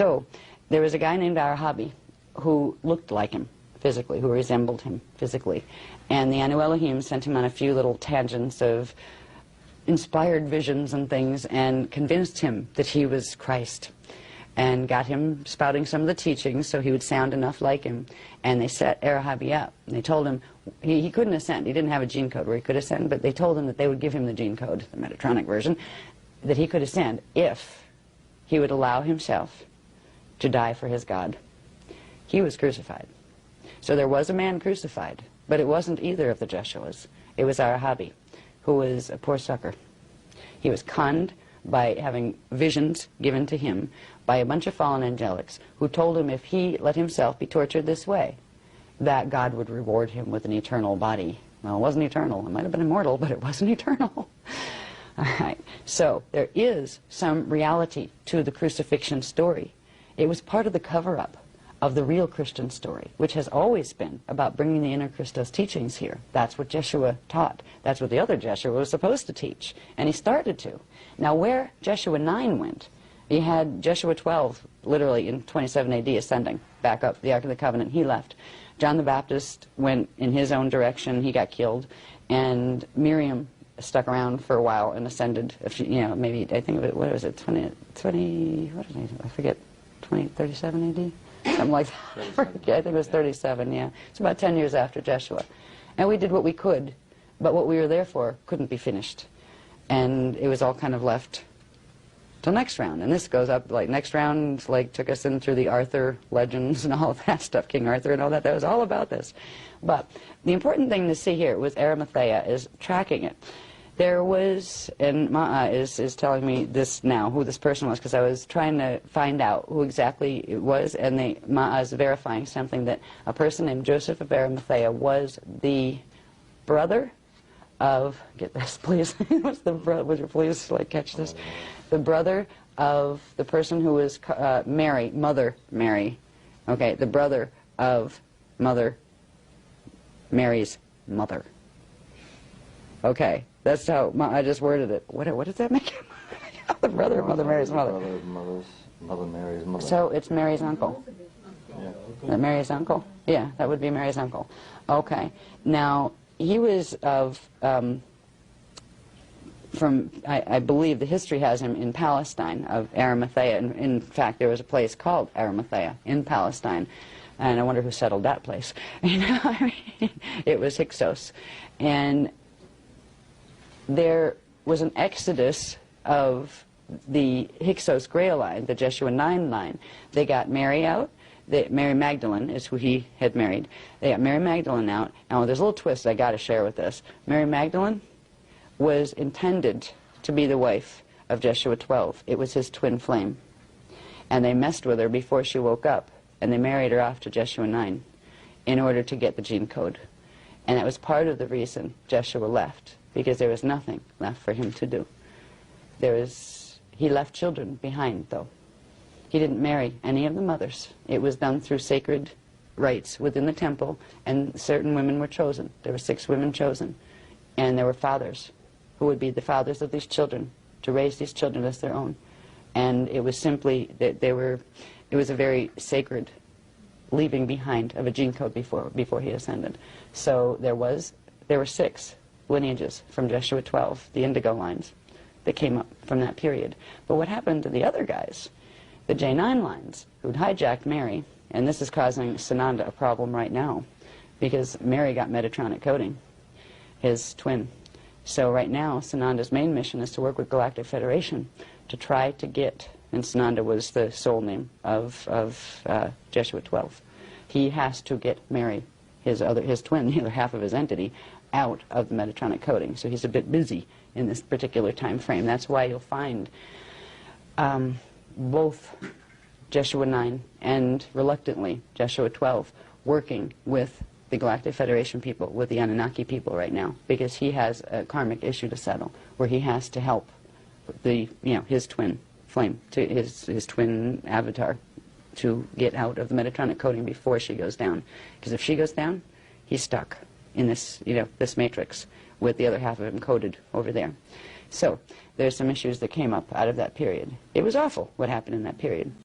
So there was a guy named Arahavi who looked like him physically, who resembled him physically. And the Anu Elohim sent him on a few little tangents of inspired visions and things and convinced him that he was Christ and got him spouting some of the teachings so he would sound enough like him. And they set Arahavi up. And they told him he couldn't ascend. He didn't have a gene code where he could ascend, but they told him that they would give him the gene code, the Metatronic version, that he could ascend if he would allow himself to die for his God. He was crucified. So there was a man crucified, but it wasn't either of the Jeshuas. It was Arahavi, who was a poor sucker. He was conned by having visions given to him by a bunch of fallen angelics who told him if he let himself be tortured this way, that God would reward him with an eternal body. Well, it wasn't eternal. It might have been immortal, but it wasn't eternal. All right. So there is some reality to the crucifixion story. It was part of the cover-up of the real Christian story, which has always been about bringing the inner Christos teachings here. That's what Jesheua taught. That's what the other Jesheua was supposed to teach, and he started to. Now, where Jesheua 9 went, he had Jesheua 12, literally in 27 AD, ascending back up the Ark of the Covenant. He left. John the Baptist went in his own direction. He got killed, and Miriam stuck around for a while and ascended. Maybe I think of it. What was it? 20? What did I forget? 37 AD. Something like that. I think it was 37, yeah. It's about 10 years after Jesheua. And we did what we could, but what we were there for couldn't be finished. And it was all kind of left till next round. And this goes up, like, next round, like, took us in through the Arthur legends and all of that stuff, King Arthur and all that. That was all about this. But the important thing to see here with Arimathea is tracking it. There was, and Ma'a is telling me this now, who this person was, because I was trying to find out who exactly it was, and Ma'a is verifying something, that a person named Joseph of Arimathea was the brother of, get this please, what's the brother, would you please like catch this? The brother of the person who was Mary, Mother Mary, okay, the brother of Mother Mary's mother. Okay. That's how I just worded it. What does that make him? The brother of Mother Mary's mother. Mother Mary's mother. So it's Mary's uncle. Yeah. Mary's uncle? Yeah, that would be Mary's uncle. Okay. Now, he was of, I believe the history has him in Palestine, of Arimathea. And in fact, there was a place called Arimathea in Palestine. And I wonder who settled that place. You know, I mean, it was Hyksos. And there was an exodus of the Hyksos Grail line, the Jesheua 9 line. They got Mary out. Mary Magdalene is who he had married. They got Mary Magdalene out. Now, there's a little twist I got to share with this. Mary Magdalene was intended to be the wife of Jesheua 12. It was his twin flame. And they messed with her before she woke up, and they married her off to Jesheua 9 in order to get the gene code. And that was part of the reason Jesheua left, because there was nothing left for him to do. He left children behind, though. He didn't marry any of the mothers. It was done through sacred rites within the temple, and certain women were chosen. There were 6 women chosen, and there were fathers who would be the fathers of these children, to raise these children as their own. And it was simply that it was a very sacred leaving behind of a gene code before he ascended. So there were 6 lineages from Jesheua 12, the indigo lines, that came up from that period. But what happened to the other guys, the J9 lines, who'd hijacked Mary, and this is causing Sananda a problem right now, because Mary got Metatronic coding, his twin. So right now, Sananda's main mission is to work with Galactic Federation to try to get, and Sananda was the soul name of Jesheua 12. He has to get Mary, his twin, the other half of his entity, out of the Metatronic coding. So he's a bit busy in this particular time frame. That's why you'll find both Jesheua 9 and, reluctantly, Jesheua 12 working with the Galactic Federation people, with the Anunnaki people right now, because he has a karmic issue to settle, where he has to help his twin flame, to his twin avatar, to get out of the Metatronic coding before she goes down. Because if she goes down, he's stuck in this, this matrix with the other half of him coded over there. So there's some issues that came up out of that period. It was awful what happened in that period.